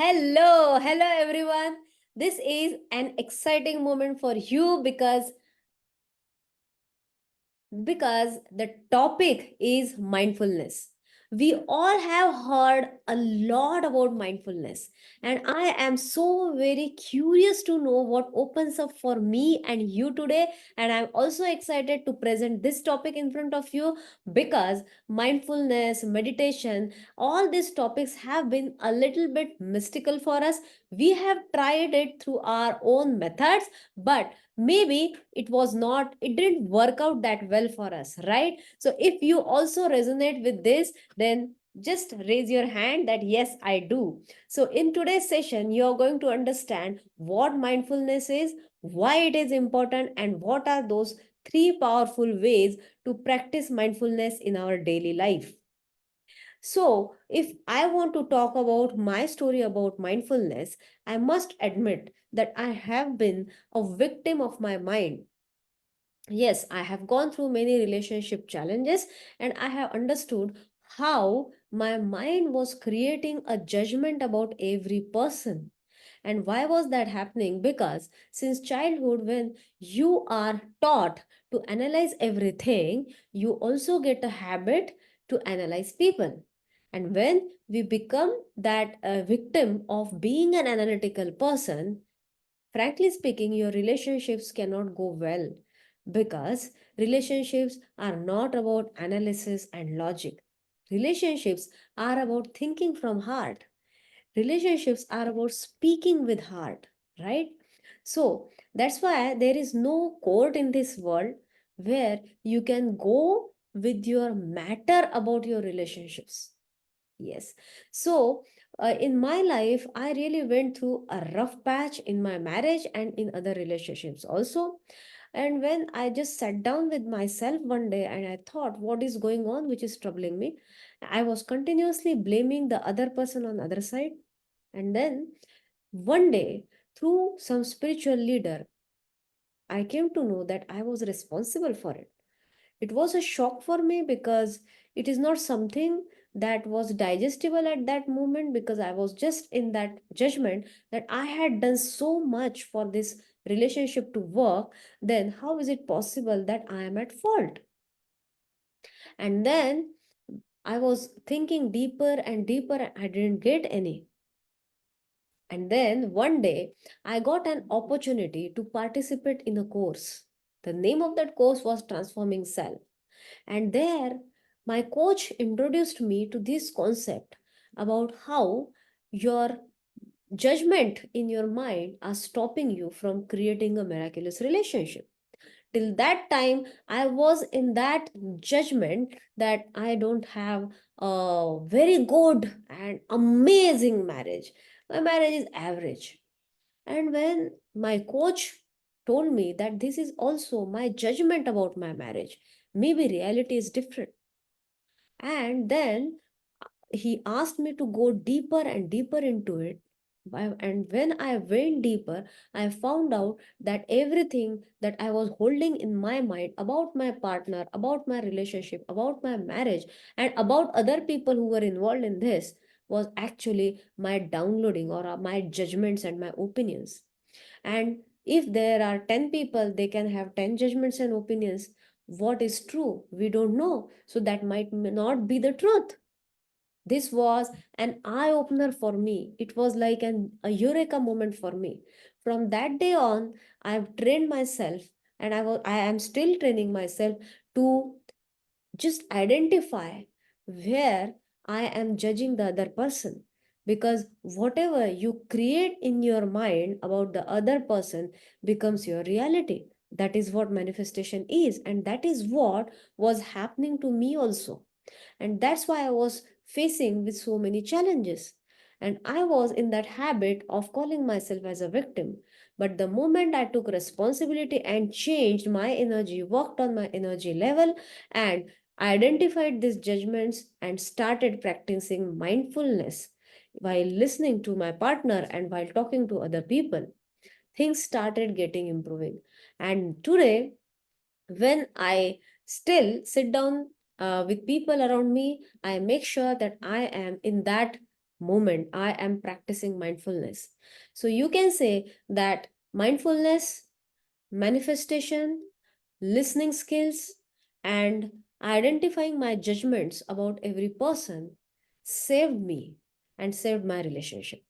Hello everyone. This is an exciting moment for you because the topic is mindfulness. We all have heard a lot about mindfulness, and I am so very curious to know what opens up for me and you today. And I'm also excited to present this topic in front of you because mindfulness, meditation, all these topics have been a little bit mystical for us. We have tried it through our own methods, but maybe it didn't work out that well for us, right? So if you also resonate with this, then just raise your hand that yes, I do. So in today's session you are going to understand what mindfulness is, why it is important, and what are those three powerful ways to practice mindfulness in our daily life. So, if I want to talk about my story about mindfulness, I must admit that I have been a victim of my mind. Yes, I have gone through many relationship challenges and I have understood how my mind was creating a judgment about every person. And why was that happening? Because since childhood, when you are taught to analyze everything, you also get a habit to analyze people. And when we become that victim of being an analytical person, frankly speaking, your relationships cannot go well because relationships are not about analysis and logic. Relationships are about thinking from heart. Relationships are about speaking with heart, right? So that's why there is no court in this world where you can go with your matter about your relationships. Yes. So, in my life, I really went through a rough patch in my marriage and in other relationships also. And when I just sat down with myself one day and I thought, what is going on which is troubling me? I was continuously blaming the other person on the other side. And then one day, through some spiritual leader, I came to know that I was responsible for it. It was a shock for me because it is not something that was digestible at that moment because I was just in that judgment that I had done so much for this relationship to work. Then how is it possible that I am at fault? And then I was thinking deeper and deeper. I didn't get any. And then one day I got an opportunity to participate in a course. The name of that course was Transforming Self. And there, my coach introduced me to this concept about how your judgment in your mind are stopping you from creating a miraculous relationship. Till that time, I was in that judgment that I don't have a very good and amazing marriage. My marriage is average. And when my coach told me that this is also my judgment about my marriage, maybe reality is different. And then he asked me to go deeper and deeper into it. And when I went deeper, I found out that everything that I was holding in my mind about my partner, about my relationship, about my marriage, and about other people who were involved in this was actually my downloading or my judgments and my opinions. And if there are 10 people, they can have 10 judgments and opinions. What is true? We don't know. So that might not be the truth. This was an eye opener for me. It was like a eureka moment for me. From that day on, I've trained myself and I am still training myself to just identify where I am judging the other person. Because whatever you create in your mind about the other person becomes your reality. That is what manifestation is. And that is what was happening to me also. And that's why I was facing with so many challenges. And I was in that habit of calling myself as a victim. But the moment I took responsibility and changed my energy, worked on my energy level, and identified these judgments and started practicing mindfulness while listening to my partner and while talking to other people, things started getting improving. And today, when I still sit down with people around me, I make sure that I am in that moment I am practicing mindfulness. So you can say that mindfulness, manifestation, listening skills, and identifying my judgments about every person saved me and saved my relationship.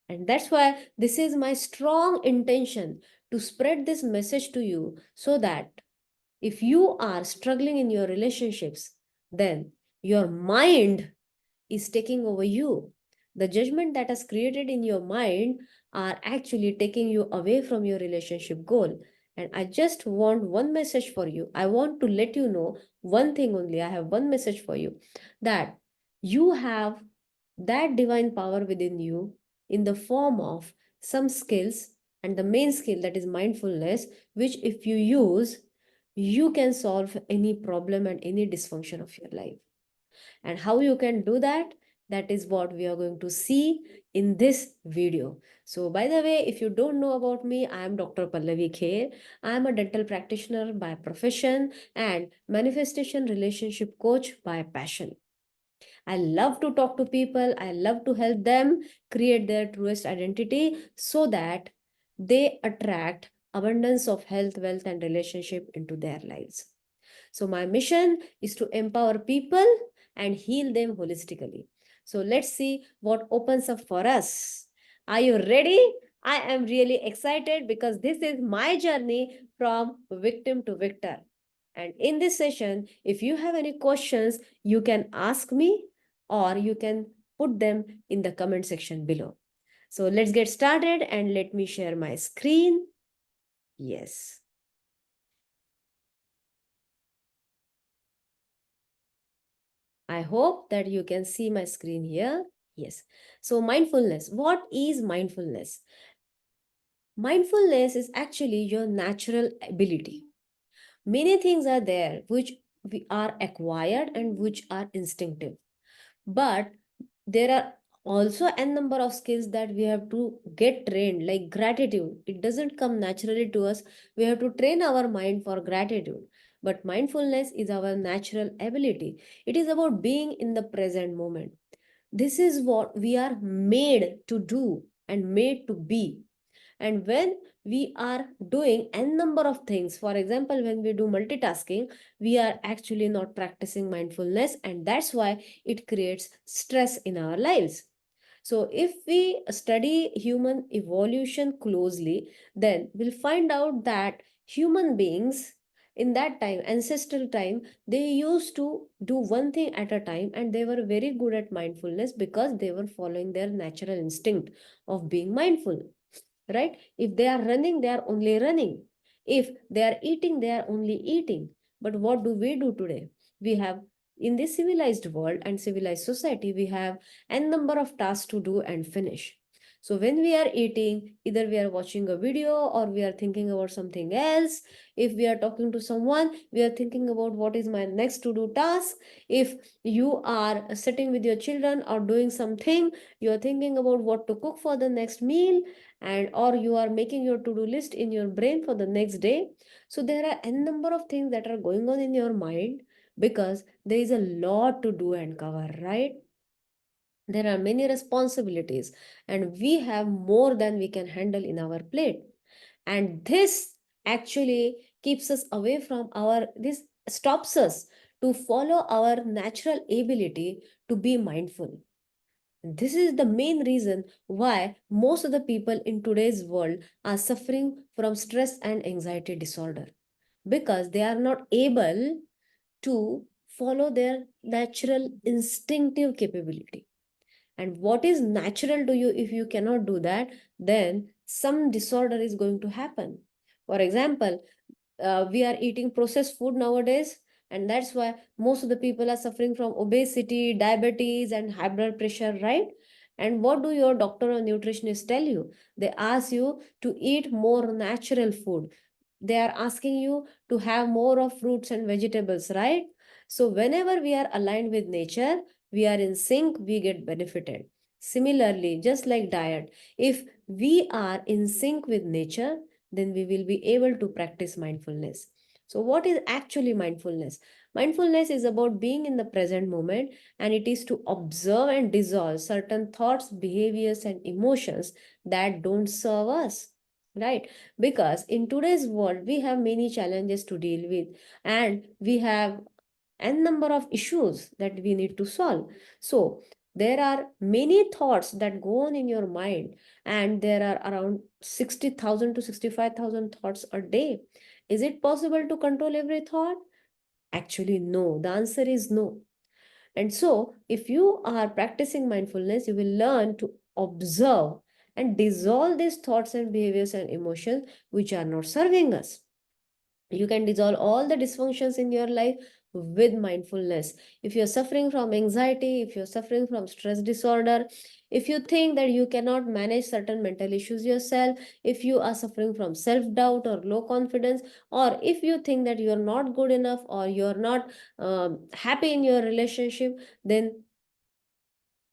And that's why this is my strong intention to spread this message to you, so that if you are struggling in your relationships, then your mind is taking over you. The judgment that is created in your mind are actually taking you away from your relationship goal. And I just want one message for you. I want to let you know one thing only. I have one message for you, that you have that divine power within you in the form of some skills, and the main skill, that is mindfulness, which if you use, you can solve any problem and any dysfunction of your life. And how you can do that, that is what we are going to see in this video. So by the way, if you don't know about me, I am Dr. Pallavi Kher. I am a dental practitioner by profession and manifestation relationship coach by passion. I love to talk to people. I love to help them create their truest identity so that they attract abundance of health, wealth, and relationship into their lives. So, my mission is to empower people and heal them holistically. So, let's see what opens up for us. Are you ready? I am really excited because this is my journey from victim to victor. And in this session, if you have any questions, you can ask me or you can put them in the comment section below. So, let's get started and let me share my screen. Yes. I hope that you can see my screen here. Yes. So mindfulness. What is mindfulness? Mindfulness is actually your natural ability. Many things are there which we are acquired and which are instinctive. But there are also a number of skills that we have to get trained, like gratitude. It doesn't come naturally to us. We have to train our mind for gratitude. But mindfulness is our natural ability. It is about being in the present moment. This is what we are made to do and made to be. And when we are doing n number of things, for example, when we do multitasking, we are actually not practicing mindfulness, and that's why it creates stress in our lives. So if we study human evolution closely, then we'll find out that human beings in that time, ancestral time, they used to do one thing at a time, and they were very good at mindfulness because they were following their natural instinct of being mindful, right? If they are running, they are only running. If they are eating, they are only eating. But what do we do today? We have, in this civilized world and civilized society, we have n number of tasks to do and finish. So when we are eating, either we are watching a video or we are thinking about something else. If we are talking to someone, we are thinking about what is my next to do task. If you are sitting with your children or doing something, you are thinking about what to cook for the next meal, and or you are making your to-do list in your brain for the next day. So there are n number of things that are going on in your mind because there is a lot to do and cover, right? There are many responsibilities and we have more than we can handle in our plate. And this actually keeps us away from our, this stops us to follow our natural ability to be mindful. This is the main reason why most of the people in today's world are suffering from stress and anxiety disorder, because they are not able to follow their natural instinctive capability. And what is natural to you, if you cannot do that, then some disorder is going to happen. For example, we are eating processed food nowadays, and that's why most of the people are suffering from obesity, diabetes, and high blood pressure, right? And what do your doctor or nutritionist tell you? They ask you to eat more natural food. They are asking you to have more of fruits and vegetables, right? So whenever we are aligned with nature, we are in sync, we get benefited. Similarly, just like diet, if we are in sync with nature, then we will be able to practice mindfulness. So, what is actually mindfulness? Mindfulness is about being in the present moment, and it is to observe and dissolve certain thoughts, behaviors, and emotions that don't serve us. Right? Because in today's world, we have many challenges to deal with, and we have n number of issues that we need to solve. So, there are many thoughts that go on in your mind, and there are around 60,000 to 65,000 thoughts a day. Is it possible to control every thought? Actually, no. The answer is no. And so, if you are practicing mindfulness, you will learn to observe and dissolve these thoughts and behaviors and emotions which are not serving us. You can dissolve all the dysfunctions in your life with mindfulness. If you're suffering from anxiety, if you're suffering from stress disorder, if you think that you cannot manage certain mental issues yourself, if you are suffering from self doubt or low confidence, or if you think that you're not good enough or you're not happy in your relationship, then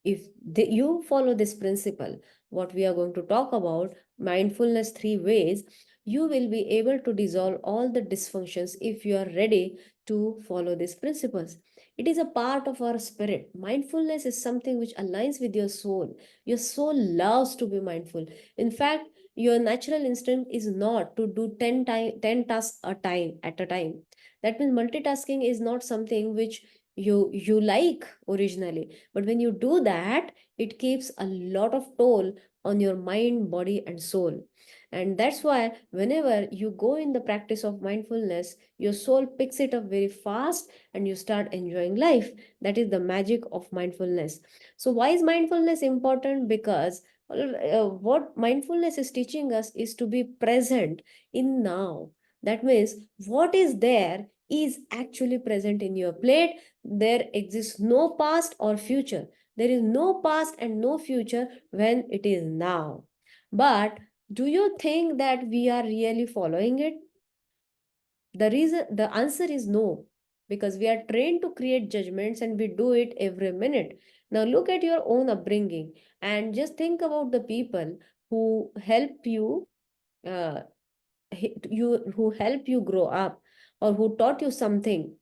if you follow this principle, what we are going to talk about, mindfulness three ways, you will be able to dissolve all the dysfunctions if you are ready to follow these principles. It is a part of our spirit. Mindfulness is something which aligns with your soul. Your soul loves to be mindful. In fact, your natural instinct is not to do 10 tasks a time at a time. That means multitasking is not something which you like originally, but when you do that, it keeps a lot of toll on your mind, body, and soul. And that's why whenever you go in the practice of mindfulness, your soul picks it up very fast and you start enjoying life. That is the magic of mindfulness. So why is mindfulness important? Because what mindfulness is teaching us is to be present in now. That means what is there is actually present in your plate. There exists no past or future. There is no past and no future when it is now. But do you think that we are really following it? The answer is no, because we are trained to create judgments and we do it every minute. Now look at your own upbringing and just think about the people who help you uh, who help you grow up or who taught you something.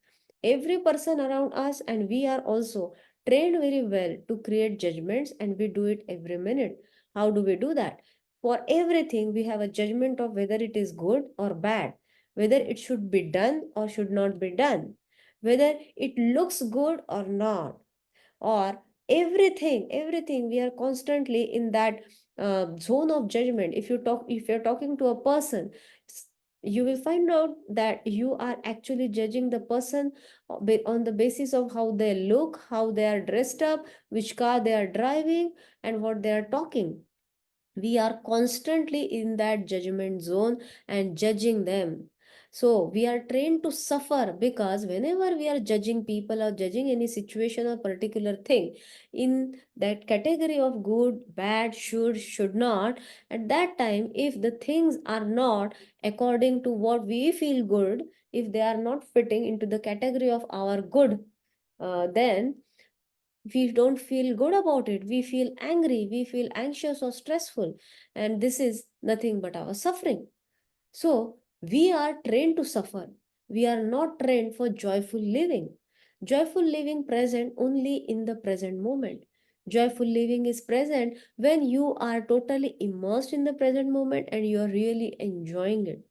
Every person around us and we are also trained very well to create judgments, and we do it every minute. How do we do that? For everything we have a judgment of whether it is good or bad, whether it should be done or should not be done, whether it looks good or not, or everything we are constantly in that zone of judgment. If you're talking to a person, you will find out that you are actually judging the person on the basis of how they look, how they are dressed up, which car they are driving, and what they are talking. We are constantly in that judgment zone and judging them. So we are trained to suffer because whenever we are judging people or judging any situation or particular thing in that category of good, bad, should not, at that time, if the things are not according to what we feel good, if they are not fitting into the category of our good, then we don't feel good about it. We feel angry, we feel anxious or stressful, and this is nothing but our suffering. So, we are trained to suffer. We are not trained for joyful living. Joyful living present only in the present moment. Joyful living is present when you are totally immersed in the present moment and you are really enjoying it.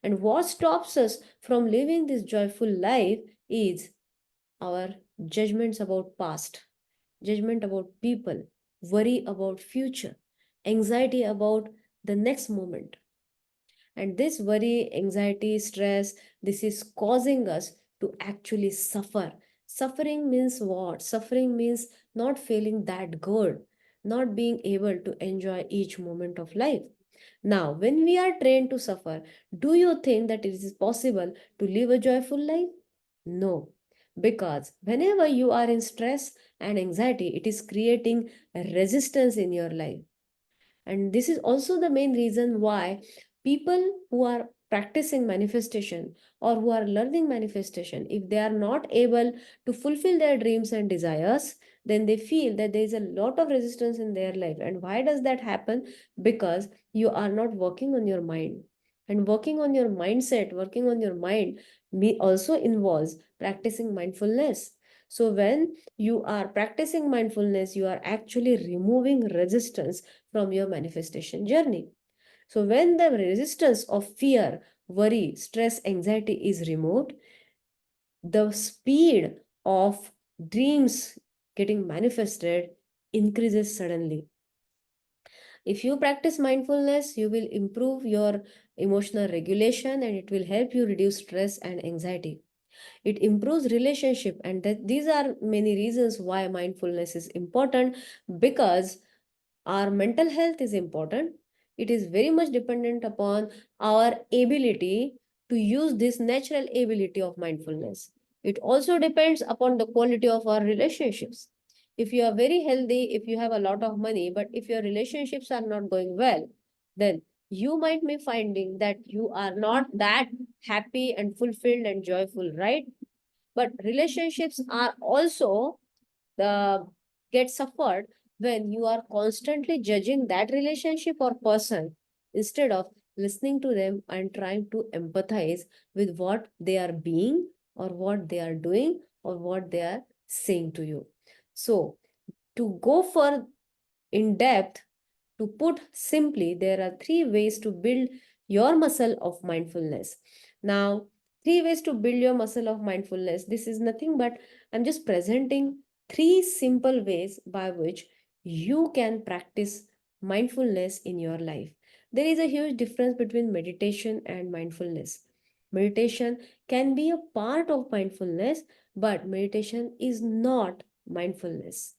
And what stops us from living this joyful life is our judgments about past, judgment about people, worry about future, anxiety about the next moment. And this worry, anxiety, stress, this is causing us to actually suffer. Suffering means what? Suffering means not feeling that good, not being able to enjoy each moment of life. Now, when we are trained to suffer, do you think that it is possible to live a joyful life? No, because whenever you are in stress and anxiety, it is creating a resistance in your life. And this is also the main reason why people who are practicing manifestation or who are learning manifestation, if they are not able to fulfill their dreams and desires, then they feel that there is a lot of resistance in their life. And why does that happen? Because you are not working on your mind. And working on your mindset, working on your mind, also involves practicing mindfulness. So when you are practicing mindfulness, you are actually removing resistance from your manifestation journey. So when the resistance of fear, worry, stress, anxiety is removed, the speed of dreams getting manifested increases suddenly. If you practice mindfulness, you will improve your emotional regulation and it will help you reduce stress and anxiety. It improves relationship, and these are many reasons why mindfulness is important, because our mental health is important. It is very much dependent upon our ability to use this natural ability of mindfulness. It also depends upon the quality of our relationships. If you are very healthy, if you have a lot of money, but if your relationships are not going well, then you might be finding that you are not that happy and fulfilled and joyful, right? But relationships are also the get suffered when you are constantly judging that relationship or person instead of listening to them and trying to empathize with what they are being or what they are doing or what they are saying to you. So to go for in depth, to put simply, there are three ways to build your muscle of mindfulness. Now, three ways to build your muscle of mindfulness. This is nothing but I'm just presenting three simple ways by which you can practice mindfulness in your life. There is a huge difference between meditation and mindfulness. Meditation can be a part of mindfulness, but meditation is not mindfulness,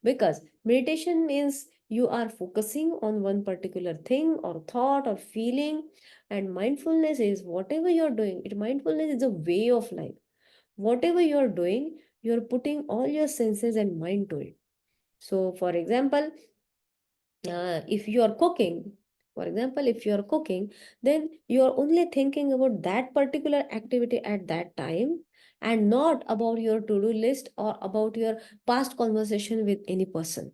because meditation means you are focusing on one particular thing or thought or feeling, and mindfulness is whatever you're doing. Mindfulness is a way of life. Whatever you're doing, you're putting all your senses and mind to it. So for example, if you are cooking, if you are cooking, then you are only thinking about that particular activity at that time, and not about your to-do list or about your past conversation with any person,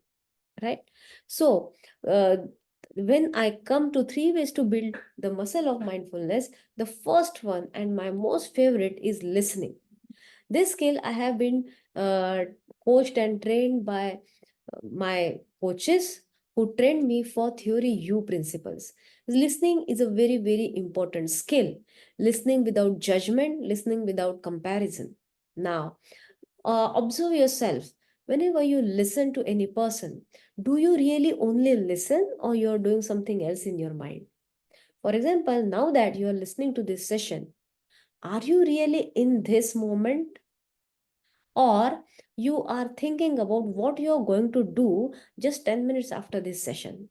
right? So uh, when I come to three ways to build the muscle of mindfulness, the first one and my most favorite is listening. This skill I have been uh, coached and trained by my coaches who trained me for theory U principles. Listening is a very, very important skill. Listening without judgment, listening without comparison. Now, observe yourself. Whenever you listen to any person, do you really only listen or you're doing something else in your mind? For example, now that you are listening to this session, are you really in this moment, or you are thinking about what you're going to do just 10 minutes after this session?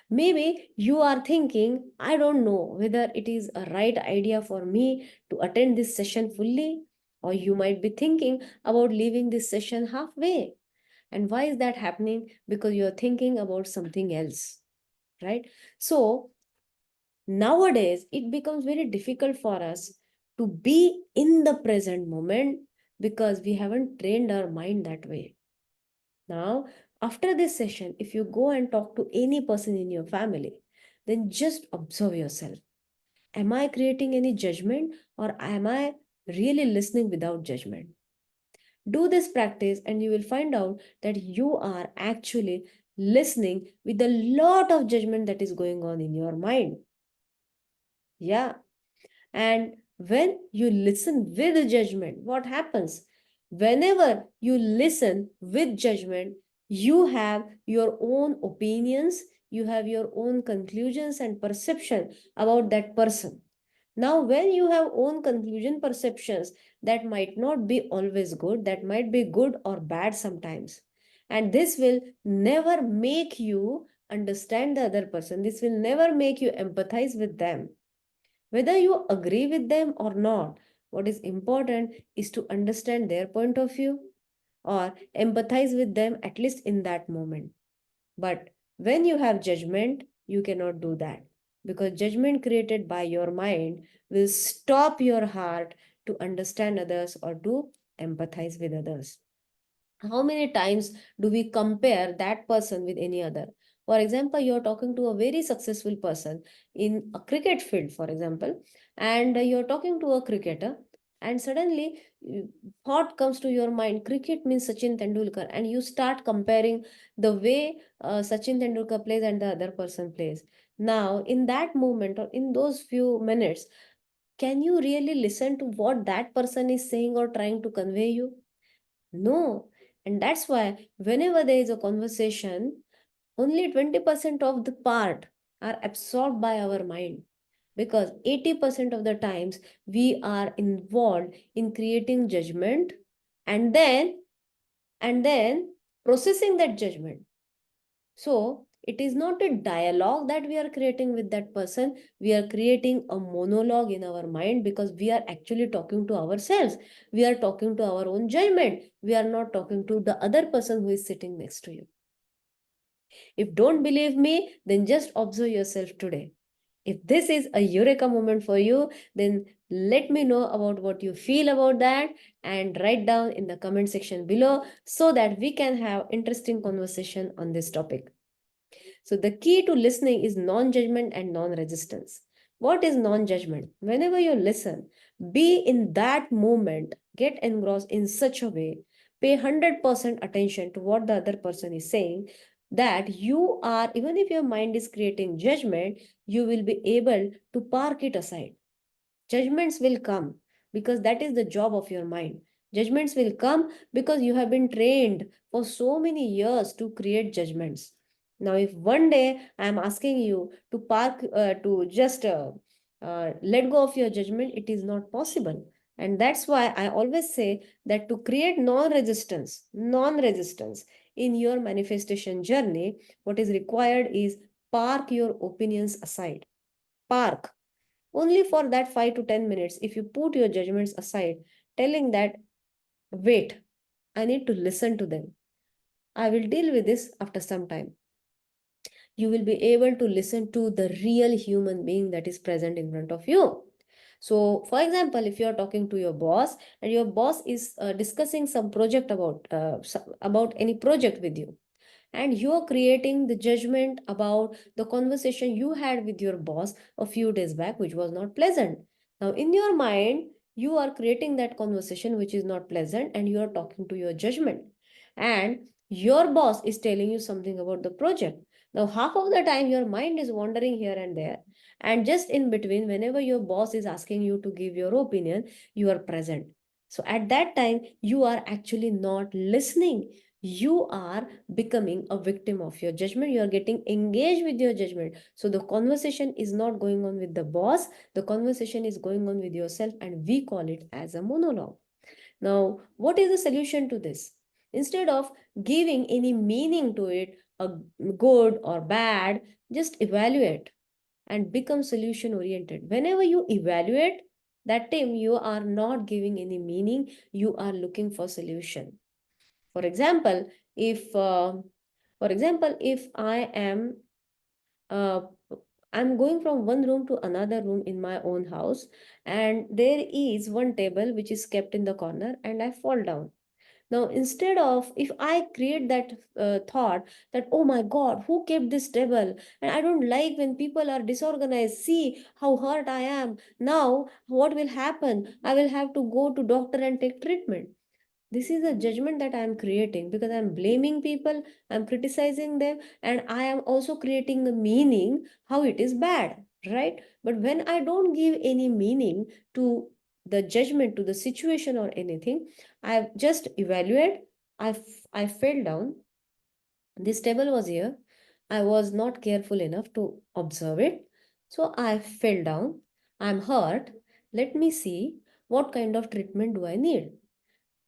Maybe you are thinking, I don't know whether it is a right idea for me to attend this session fully, or you might be thinking about leaving this session halfway. And why is that happening? Because you're thinking about something else, right? So nowadays, it becomes very difficult for us to be in the present moment because we haven't trained our mind that way. Now, after this session, if you go and talk to any person in your family, then just observe yourself. Am I creating any judgment, or am I really listening without judgment? Do this practice and you will find out that you are actually listening with a lot of judgment that is going on in your mind. Yeah. And when you listen with judgment, what happens? Whenever you listen with judgment, you have your own opinions, you have your own conclusions and perception about that person. Now, when you have own conclusion perceptions, that might not be always good, that might be good or bad sometimes. And this will never make you understand the other person. This will never make you empathize with them. Whether you agree with them or not, what is important is to understand their point of view or empathize with them at least in that moment. But when you have judgment, you cannot do that, because judgment created by your mind will stop your heart to understand others or to empathize with others. How many times do we compare that person with any other? For example, you're talking to a very successful person in a cricket field, for example, and you're talking to a cricketer, and suddenly thought comes to your mind, cricket means Sachin Tendulkar, and you start comparing the way Sachin Tendulkar plays and the other person plays. Now, in that moment or in those few minutes, can you really listen to what that person is saying or trying to convey you? No. And that's why whenever there is a conversation, only 20% of the part are absorbed by our mind, because 80% of the times we are involved in creating judgment, and then processing that judgment. So it is not a dialogue that we are creating with that person. We are creating a monologue in our mind, because we are actually talking to ourselves. We are talking to our own judgment. We are not talking to the other person who is sitting next to you. If don't believe me, then just observe yourself today. If this is a eureka moment for you, then let me know about what you feel about that, and write down in the comment section below, so that we can have interesting conversation on this topic. So the key to listening is non-judgment and non-resistance. What is non-judgment? Whenever you listen, be in that moment, get engrossed in such a way, pay 100% attention to what the other person is saying, that you are, even if your mind is creating judgment, you will be able to park it aside. Judgments will come because that is the job of your mind. Judgments will come because you have been trained for so many years to create judgments. Now, if one day I am asking you to to just let go of your judgment, it is not possible. And that's why I always say that to create non resistance in your manifestation journey, what is required is park your opinions aside. Park only for that 5 to 10 minutes. If you put your judgments aside, telling that, wait, I need to listen to them, I will deal with this after some time, you will be able to listen to the real human being that is present in front of you. So, for example, if you are talking to your boss and your boss is discussing some project about any project with you, and you're creating the judgment about the conversation you had with your boss a few days back, which was not pleasant. Now, in your mind, you are creating that conversation which is not pleasant, and you are talking to your judgment. And your boss is telling you something about the project. Now, half of the time, your mind is wandering here and there. And just in between, whenever your boss is asking you to give your opinion, you are present. So, at that time, you are actually not listening. You are becoming a victim of your judgment. You are getting engaged with your judgment. So the conversation is not going on with the boss, the conversation is going on with yourself, and we call it as a monologue. Now, what is the solution to this? Instead of giving any meaning to it, a good or bad, just evaluate and become solution oriented. Whenever you evaluate, that time you are not giving any meaning, you are looking for solution. For example, if I am uh, I'm going from one room to another room in my own house, and there is one table which is kept in the corner, and I fall down. Now, instead of, if I create that thought that, oh my God, who kept this table? And I don't like when people are disorganized. See how hurt I am. Now, what will happen? I will have to go to doctor and take treatment. This is a judgment that I am creating, because I am blaming people, I am criticizing them, and I am also creating the meaning how it is bad, right? But when I don't give any meaning to the judgment, to the situation or anything, I just evaluate. I fell down. This table was here, I was not careful enough to observe it, so I fell down. I'm hurt. Let me see what kind of treatment do I need.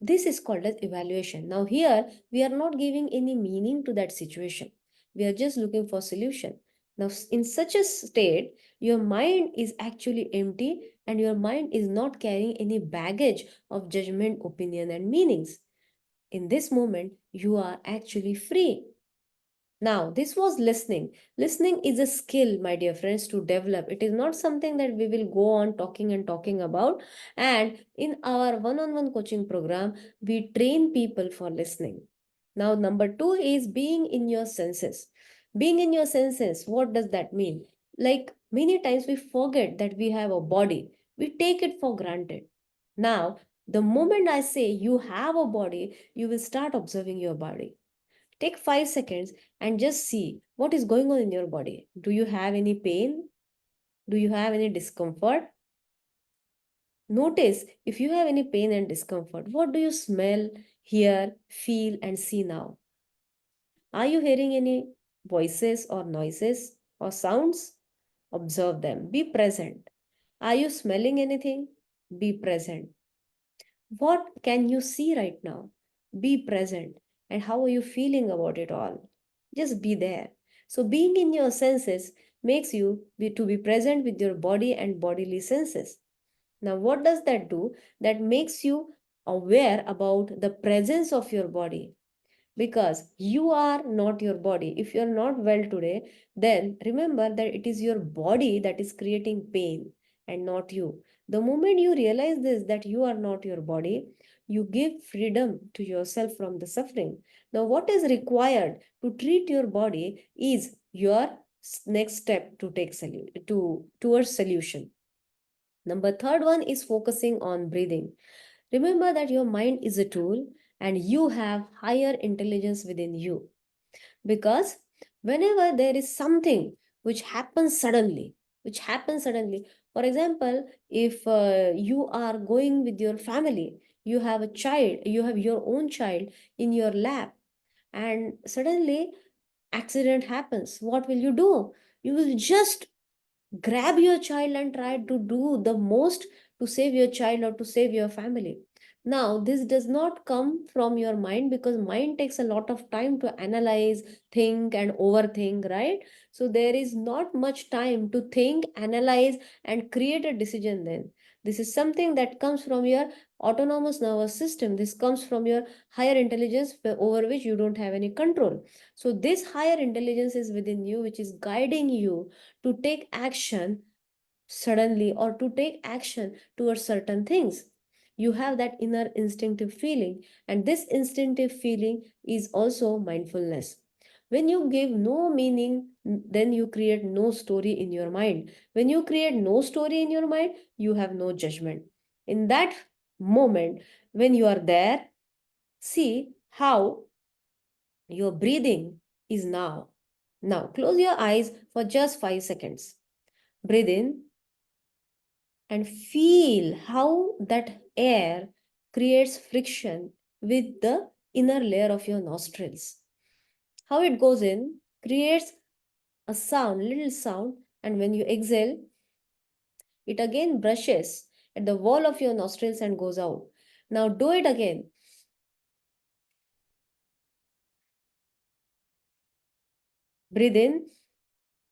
This is called as evaluation. Now here we are not giving any meaning to that situation. We are just looking for solution. Now in such a state, your mind is actually empty, and your mind is not carrying any baggage of judgment, opinion and meanings. In this moment, you are actually free. Now, this was listening. Listening is a skill, my dear friends, to develop. It is not something that we will go on talking and talking about. And in our one-on-one coaching program, we train people for listening. Now, number two is being in your senses. Being in your senses, what does that mean? Like many times we forget that we have a body, we take it for granted. Now, the moment I say you have a body, you will start observing your body. Take 5 seconds and just see what is going on in your body. Do you have any pain? Do you have any discomfort? Notice if you have any pain and discomfort, what do you smell, hear, feel, and see now? Are you hearing any voices or noises or sounds? Observe them. Be present. Are you smelling anything? Be present. What can you see right now? Be present. And how are you feeling about it all? Just be there. So, being in your senses makes you to be present with your body and bodily senses. Now, what does that do? That makes you aware about the presence of your body, because you are not your body. If you are not well today, then remember that it is your body that is creating pain and not you. The moment you realize this, that you are not your body, you give freedom to yourself from the suffering. Now, what is required to treat your body is your next step to take towards solution. Number third one is focusing on breathing. Remember that your mind is a tool and you have higher intelligence within you. Because whenever there is something which happens suddenly, for example, if you are going with your family, you have a child, you have your own child in your lap, and suddenly accident happens, what will you do? You will just grab your child and try to do the most to save your child or to save your family. Now this does not come from your mind, because mind takes a lot of time to analyze, think and overthink, right? So there is not much time to think, analyze and create a decision. Then this is something that comes from your autonomous nervous system. This comes from your higher intelligence, over which you don't have any control. So this higher intelligence is within you, which is guiding you to take action suddenly or to take action towards certain things. You have that inner instinctive feeling, and this instinctive feeling is also mindfulness. When you give no meaning, then you create no story in your mind. When you create no story in your mind, you have no judgment. In that moment, when you are there, see how your breathing is now. Now, close your eyes for just 5 seconds. Breathe in and feel how that air creates friction with the inner layer of your nostrils. How it goes in creates a sound, little sound, and when you exhale, it again brushes at the wall of your nostrils and goes out. Now do it again. Breathe in,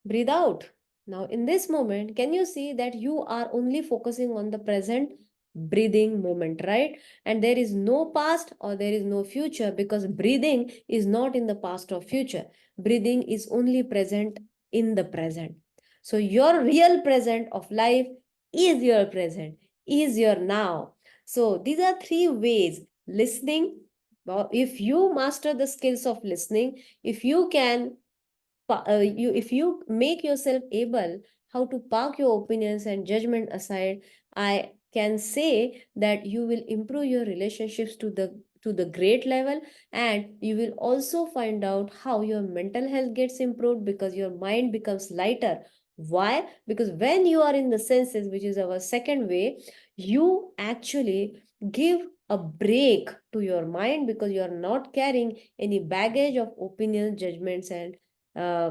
breathe out. Now, in this moment, can you see that you are only focusing on the present breathing moment, right? And there is no past or there is no future, because breathing is not in the past or future. Breathing is only present in the present. So, your real present of life is your present, is your now. So, these are three ways: listening. If you master the skills of listening, if you can if you make yourself able how to park your opinions and judgment aside, I can say that you will improve your relationships to the great level, and you will also find out how your mental health gets improved, because your mind becomes lighter. Why? Because when you are in the senses, which is our second way, you actually give a break to your mind, because you are not carrying any baggage of opinions, judgments and uh,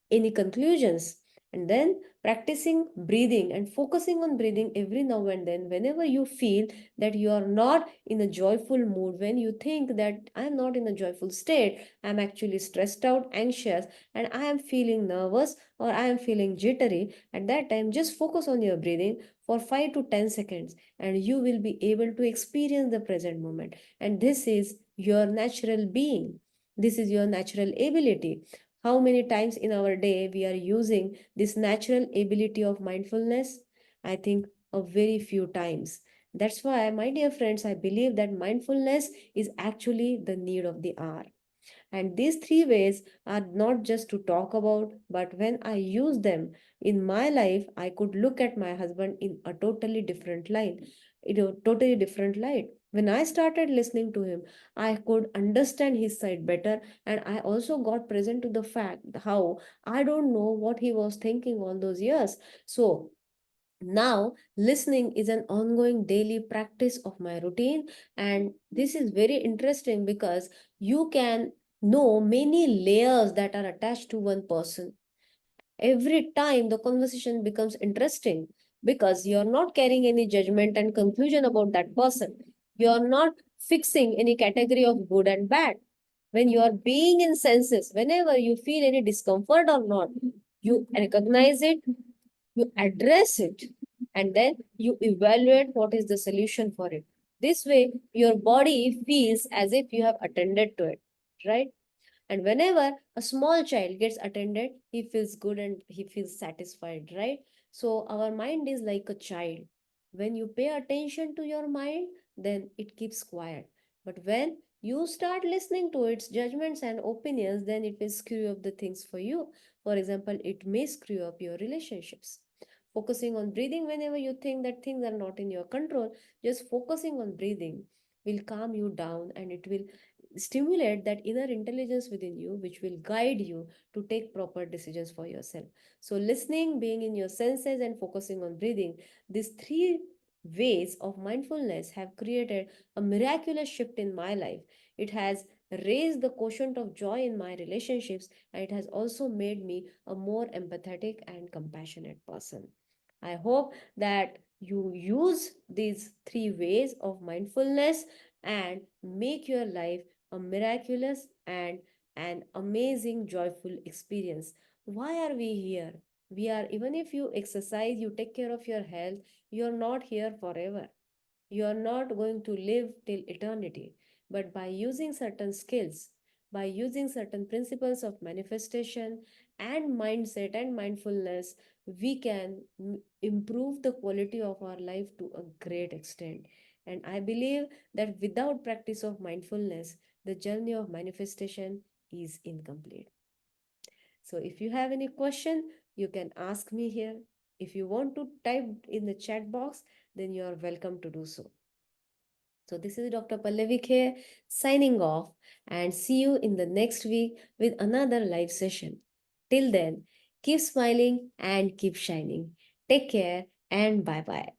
any conclusions. And then practicing breathing and focusing on breathing every now and then, whenever you feel that you are not in a joyful mood, when you think that I am not in a joyful state, I am actually stressed out, anxious, and I am feeling nervous or I am feeling jittery, at that time just focus on your breathing for 5 to 10 seconds, and you will be able to experience the present moment. And this is your natural being, this is your natural ability. How many times in our day we are using this natural ability of mindfulness? I think a very few times. That's why, my dear friends, I believe that mindfulness is actually the need of the hour. And these three ways are not just to talk about, but when I use them in my life, I could look at my husband in a totally different light. Totally different light. When I started listening to him, I could understand his side better, and I also got present to the fact how I don't know what he was thinking all those years. So now listening is an ongoing daily practice of my routine, and this is very interesting because you can know many layers that are attached to one person. Every time the conversation becomes interesting because you're not carrying any judgment and conclusion about that person. You're not fixing any category of good and bad. When you are being in senses, whenever you feel any discomfort or not, you recognize it, you address it, and then you evaluate what is the solution for it. This way your body feels as if you have attended to it, right? And whenever a small child gets attended, he feels good and he feels satisfied, right? So our mind is like a child. When you pay attention to your mind, then it keeps quiet. But when you start listening to its judgments and opinions, then it will screw up the things for you. For example, it may screw up your relationships. Focusing on breathing whenever you think that things are not in your control, just focusing on breathing will calm you down, and it will stimulate that inner intelligence within you, which will guide you to take proper decisions for yourself. So listening, being in your senses, and focusing on breathing, these three ways of mindfulness have created a miraculous shift in my life. It has raised the quotient of joy in my relationships, and it has also made me a more empathetic and compassionate person. I hope that you use these three ways of mindfulness and make your life a miraculous and an amazing, joyful experience. Why are we here? We are, even if you exercise, you take care of your health, you're not here forever. You are not going to live till eternity. But by using certain skills, by using certain principles of manifestation and mindset and mindfulness, we can improve the quality of our life to a great extent. And I believe that without practice of mindfulness, the journey of manifestation is incomplete. So if you have any question, you can ask me here. If you want to type in the chat box, then you are welcome to do so. So this is Dr. Pallavi here signing off, and see you in the next week with another live session. Till then, keep smiling and keep shining. Take care and bye bye.